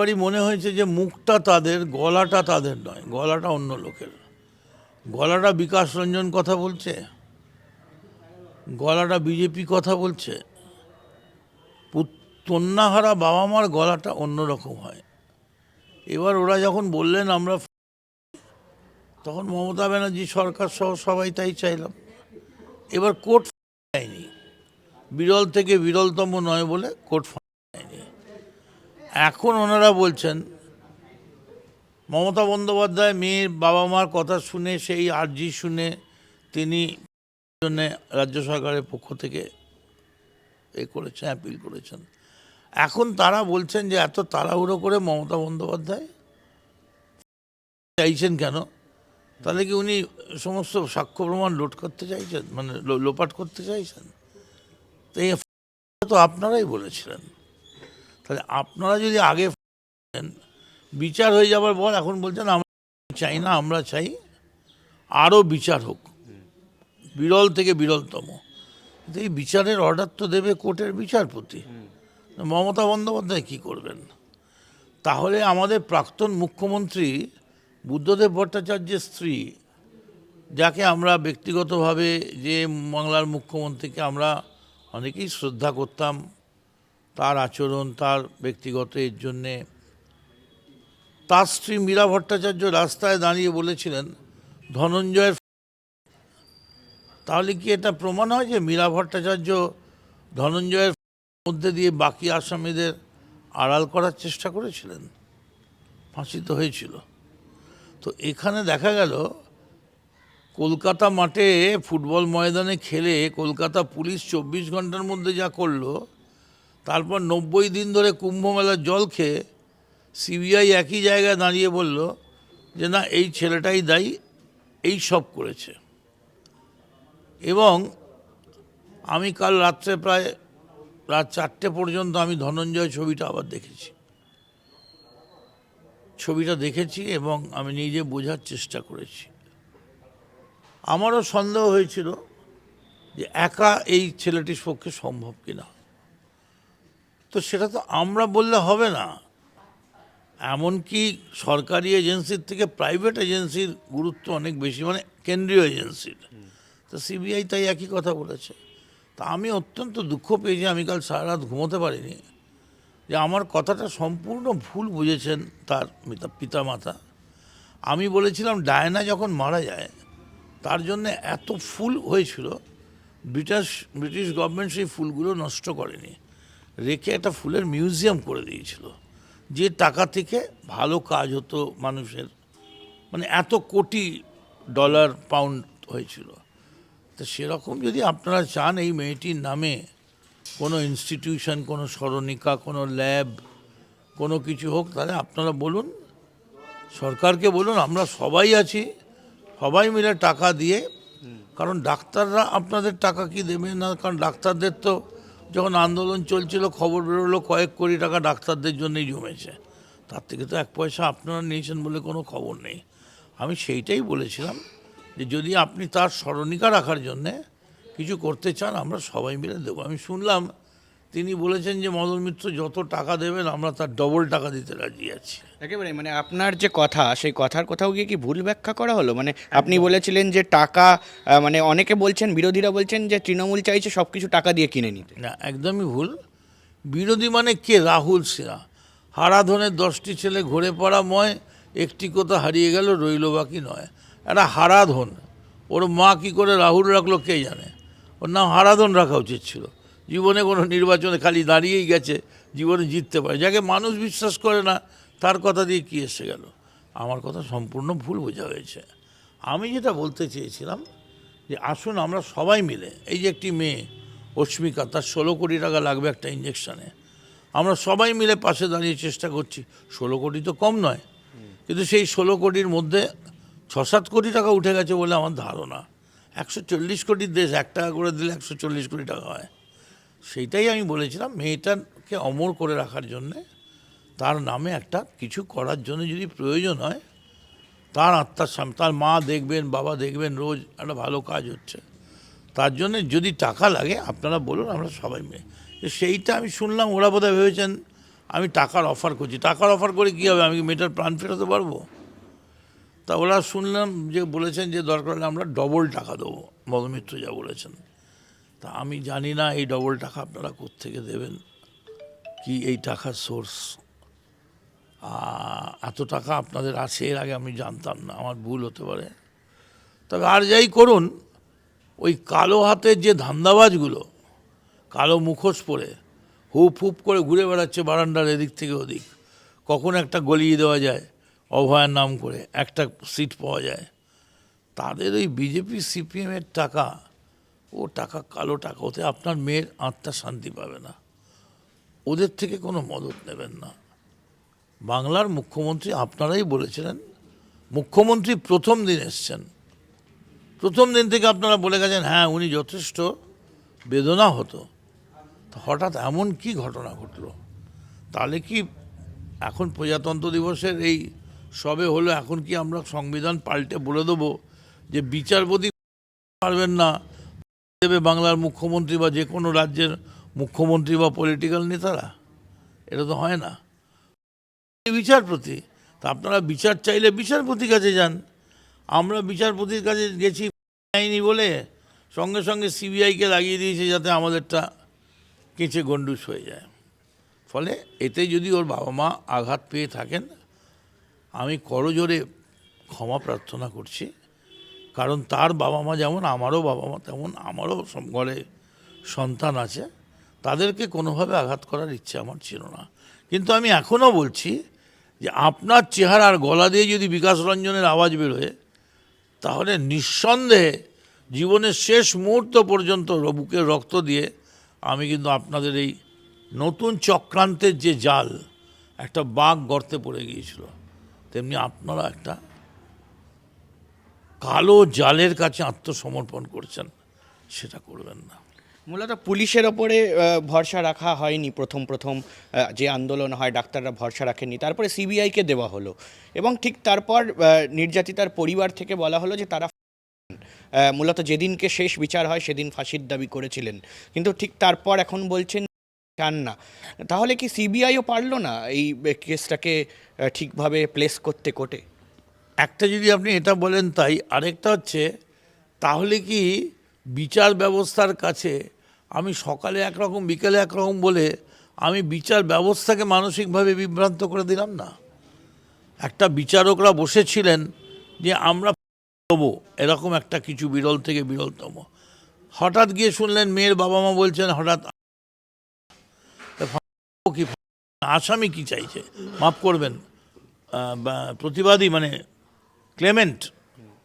এবারই মনে হয়েছে যে মুখটা তাদের, গলাটা তাদের নয়, গলাটা অন্য লোকের। গলাটা বিকাশ রঞ্জন কথা বলছে, গলাটা বিজেপি কথা বলছে। কন্যাহারা বাবা মার গলাটা অন্যরকম হয়। এবার ওরা যখন বললেন আমরা, তখন মমতা ব্যানার্জি সরকার সহ সবাই তাই চাইলাম। এবার কোর্ট দেয়নি, বিরল থেকে বিরলতম নয় বলে কোর্ট দেয়নি। এখন ওনারা বলছেন মমতা বন্দ্যোপাধ্যায় মেয়ের বাবা মার কথা শুনে, সেই আর্জি শুনে তিনি জন্য রাজ্য সরকারের পক্ষ থেকে করেছেন, অ্যাপিল করেছেন। এখন তারা বলছেন যে এত তাড়াহুড়ো করে মমতা বন্দ্যোপাধ্যায় চাইছেন কেন? তাহলে কি উনি সমস্ত সাক্ষ্য প্রমাণ লোড করতে চাইছেন, মানে লোপাট করতে চাইছেন? তো আপনারাই বলেছিলেন। তাহলে আপনারা যদি আগে বিচার হয়ে যাবার পর এখন বলছেন আমরা চাই না, আমরা চাই আরও বিচার হোক, বিরল থেকে বিরলতম। এই বিচারের অর্ডার তো দেবে কোর্টের বিচারপতি, মমতা বন্দ্যোপাধ্যায় কি করবেন? তাহলে আমাদের প্রাক্তন মুখ্যমন্ত্রী বুদ্ধদেব ভট্টাচার্যের স্ত্রী, যাকে আমরা ব্যক্তিগতভাবে, যে বাংলার মুখ্যমন্ত্রীকে আমরা অনেকেই শ্রদ্ধা করতাম, তার আচরণ, তার ব্যক্তিগত এর জন্যে, তার স্ত্রী মীরা ভট্টাচার্য রাস্তায় দাঁড়িয়ে বলেছিলেন ধনঞ্জয়ের। তাহলে কি এটা প্রমাণ হয় যে মীরা ভট্টাচার্য ধনঞ্জয়ের মধ্যে দিয়ে বাকি আসামিদের আড়াল করার চেষ্টা করেছিলেন? ফাঁসি তো হয়েছিল। তো এখানে দেখা গেল কলকাতা মাঠে ফুটবল ময়দানে খেলে কলকাতা পুলিশ 24 ঘন্টার মধ্যে যা করলো, তারপর 90 দিন ধরে কুম্ভমেলার জল খেয়ে সিবিআই একই জায়গায় দাঁড়িয়ে বলল যে না, এই ছেলেটাই দায়ী, এই সব করেছে। এবং আমি কাল রাত্রে প্রায় রাত 4টে পর্যন্ত আমি ধনঞ্জয় ছবিটা আবার দেখেছি, এবং আমি নিজে বোঝার চেষ্টা করেছি। আমারও সন্দেহ হয়েছিল যে একা এই ছেলেটির পক্ষে সম্ভব কিনা। তো সেটা তো আমরা বললে হবে না, এমনকি সরকারি এজেন্সির থেকে প্রাইভেট এজেন্সির গুরুত্ব অনেক বেশি, মানে কেন্দ্রীয় এজেন্সির। তো সিবিআই তাই একই কথা বলেছে। তা আমি অত্যন্ত দুঃখ পেয়েছি, আমি কাল সারা রাত ঘুমোতে পারিনি, যে আমার কথাটা সম্পূর্ণ ভুল বুঝেছেন তার পিতামাতা। আমি বলেছিলাম ডায়না যখন মারা যায় তার জন্য এত ফুল হয়েছিল, ব্রিটিশ গভর্নমেন্ট সেই ফুলগুলো নষ্ট করেনি, রেখে একটা ফুলের মিউজিয়াম করে দিয়েছিল, যে টাকা থেকে ভালো কাজ হতো মানুষের, মানে এত কোটি ডলার পাউন্ড হয়েছিল। তো সেরকম যদি আপনারা চান এই মেয়েটির নামে কোনো ইনস্টিটিউশন, কোনো স্মরণিকা, কোনো ল্যাব, কোনো কিছু হোক, তাহলে আপনারা বলুন, সরকারকে বলুন, আমরা সবাই আছি, সবাই মিলে টাকা দিয়ে। কারণ ডাক্তাররা আপনাদের টাকা কি দেবে না? কারণ ডাক্তারদের তো যখন আন্দোলন চলছিল খবর বেরোলো কয়েক কোটি টাকা ডাক্তারদের জন্যই জমেছে, তার থেকে তো 1 পয়সা আপনারা নিয়েছেন বলে কোনো খবর নেই। আমি সেইটাই বলেছিলাম যে যদি আপনি তার স্মরণিকা রাখার জন্যে কিছু করতে চান, আমরা সবাই মিলে দেবো। আমি শুনলাম তিনি বলেছেন যে মদন মিত্র যত টাকা দেবেন আমরা তার ডবল টাকা দিতে রাজি আছি। একেবারে মানে আপনার যে কথা, সেই কথার কোথাও গিয়ে কি ভুল ব্যাখ্যা করা হলো? মানে আপনি বলেছিলেন যে টাকা, মানে অনেকে বলছেন, বিরোধীরা বলছেন যে তৃণমূল চাইছে সব কিছু টাকা দিয়ে কিনে নিতে। না, একদমই ভুল। বিরোধী মানে কে? রাহুল সিনহা। হারাধনের 10টি ছেলে ঘুরে পড়া ময়, একটি কথা হারিয়ে গেল রইল বাকি নয়। একটা হারাধন, ওর মা কি করে রাহুল রাখলো কে জানে। ওর নাম হারাধন রাখা উচিত ছিল। জীবনে কোনো নির্বাচনে খালি দাঁড়িয়েই গেছে, জীবনে জিততে পারে। যাকে মানুষ বিশ্বাস করে না তার কথা দিয়ে কি এসে গেল? আমার কথা সম্পূর্ণ ভুল বোঝা হয়েছে। আমি যেটা বলতে চেয়েছিলাম যে আসুন আমরা সবাই মিলে, এই যে একটি মেয়ে অস্মিকা, তার 16 কোটি টাকা লাগবে একটা ইঞ্জেকশানে, আমরা সবাই মিলে পাশে দাঁড়িয়ে চেষ্টা করছি। 16 কোটি তো কম নয়, কিন্তু সেই 16 কোটির মধ্যে 6-7 কোটি টাকা উঠে গেছে বলে আমার ধারণা। 140 কোটির দেশ, 1 টাকা করে দিলে 140 কোটি টাকা হয়। সেইটাই আমি বলেছিলাম, মেয়েটাকে অমর করে রাখার জন্যে, তার নামে একটা কিছু করার জন্য যদি প্রয়োজন হয়, তার আত্মার সামনে, তার মা দেখবেন, বাবা দেখবেন রোজ একটা ভালো কাজ হচ্ছে, তার জন্য যদি টাকা লাগে আপনারা বলুন, আমরা সবাই মিলে। সেইটা আমি শুনলাম ওরা বোধহয় ভেবেছেন আমি টাকার অফার করছি, টাকার অফার করে কী হবে, আমি কি মেয়েটার প্রাণ ফেরাতে পারবো? তা ওরা শুনলাম যে বলেছেন যে দরকার হলে আমরা ডবল টাকা দেবো, মদমিত্র যা বলেছেন। তা আমি জানি না এই ডবল টাকা আপনারা কোত্থেকে দেবেন, কি এই টাকার সোর্স। এত টাকা আপনাদের আছে এর আগে আমি জানতাম না, আমার ভুল হতে পারে। তবে আর যাই করুন, ওই কালো হাতের যে ধান্দাবাজগুলো কালো মুখোশ পরে হুপ হুপ করে ঘুরে বেড়াচ্ছে বারান্দার এদিক থেকে ওদিক, কখন একটা গলিয়ে দেওয়া যায় অভয়ের নাম করে, একটা সিট পাওয়া যায়, তাদের ওই বিজেপি সিপিএমের টাকা, ও টাকা কালো টাকা, ওতে আপনার মেয়ের আত্মা শান্তি পাবে না। ওদের থেকে কোনো মদত নেবেন না। বাংলার মুখ্যমন্ত্রী আপনারাই বলেছিলেন, মুখ্যমন্ত্রী প্রথম দিন এসছেন, প্রথম দিন থেকে আপনারা বলে গেছেন হ্যাঁ উনি যথেষ্ট বেদনা হতো। হঠাৎ এমন কি ঘটনা ঘটলো? তাহলে কি এখন প্রজাতন্ত্র দিবসের এই সবে হলো, এখন কি আমরা সংবিধান পাল্টে বলে দেবো যে বিচারপতি পারবেন না দেবে বাংলার মুখ্যমন্ত্রী বা যে কোনো রাজ্যের মুখ্যমন্ত্রী বা পলিটিক্যাল নেতারা? এটা তো হয় না। বিচারপতি, তা আপনারা বিচার চাইলে বিচারপতির কাছে যান। আমরা বিচারপতির কাছে গেছি আইনি বলে সঙ্গে সঙ্গে সিবিআইকে লাগিয়ে দিয়েছে যাতে আমাদেরটা কেঁচে গন্ডুস হয়ে যায়। ফলে এতে যদি ওর বাবা মা আঘাত পেয়ে থাকেন, আমি করজোরে ক্ষমা প্রার্থনা করছি। কারণ তার বাবা মা যেমন আমারও বাবা মা, তেমন আমারও ঘরে সন্তান আছে, তাদেরকে কোনোভাবে আঘাত করার ইচ্ছে আমার ছিল না। কিন্তু আমি এখনও বলছি যে আপনার চেহারার গলা দিয়ে যদি বিকাশ রঞ্জনের আওয়াজ বেরোয়, তাহলে নিঃসন্দেহে জীবনের শেষ মুহূর্ত পর্যন্ত বুকের রক্ত দিয়ে আমি কিন্তু আপনাদের এই নতুন চক্রান্তের যে জাল, একটা বাঘ গর্তে পড়ে গিয়েছিল, তেমনি আপনারা একটা কালো জালের কাছে আত্মসমর্পণ করছেন, সেটা করবেন না। মূলত পুলিশের ওপরে ভরসা রাখা হয়নি প্রথম যে আন্দোলন হয়, ডাক্তাররা ভরসা রাখেননি, তারপরে সিবিআইকে দেওয়া হলো এবং ঠিক তারপর নির্যাতিতার পরিবার থেকে বলা হলো যে তারা মূলত যেদিনকে শেষ বিচার হয় সেদিন ফাঁসির দাবি করেছিলেন, কিন্তু ঠিক তারপর এখন বলছেন চান না। তাহলে কি সিবিআইও পারলো না এই কেসটাকে ঠিকভাবে প্লেস করতে কোর্টে? একটা যদি আপনি এটা বলেন তাই, আরেকটা হচ্ছে তাহলে কি বিচার ব্যবস্থার কাছে আমি সকালে একরকম বিকেলে একরকম বলে আমি বিচার ব্যবস্থাকে মানসিকভাবে বিভ্রান্ত করে দিলাম না? একটা বিচারকরা বসেছিলেন যে আমরা দেবো এরকম একটা কিছু বিরল থেকে বিরলতম, হঠাৎ গিয়ে শুনলেন মেয়ের বাবা মা বলছেন হঠাৎ কি আসামি কি চাইছে, মাফ করবেন, প্রতিবাদী মানে ক্লেমেন্ট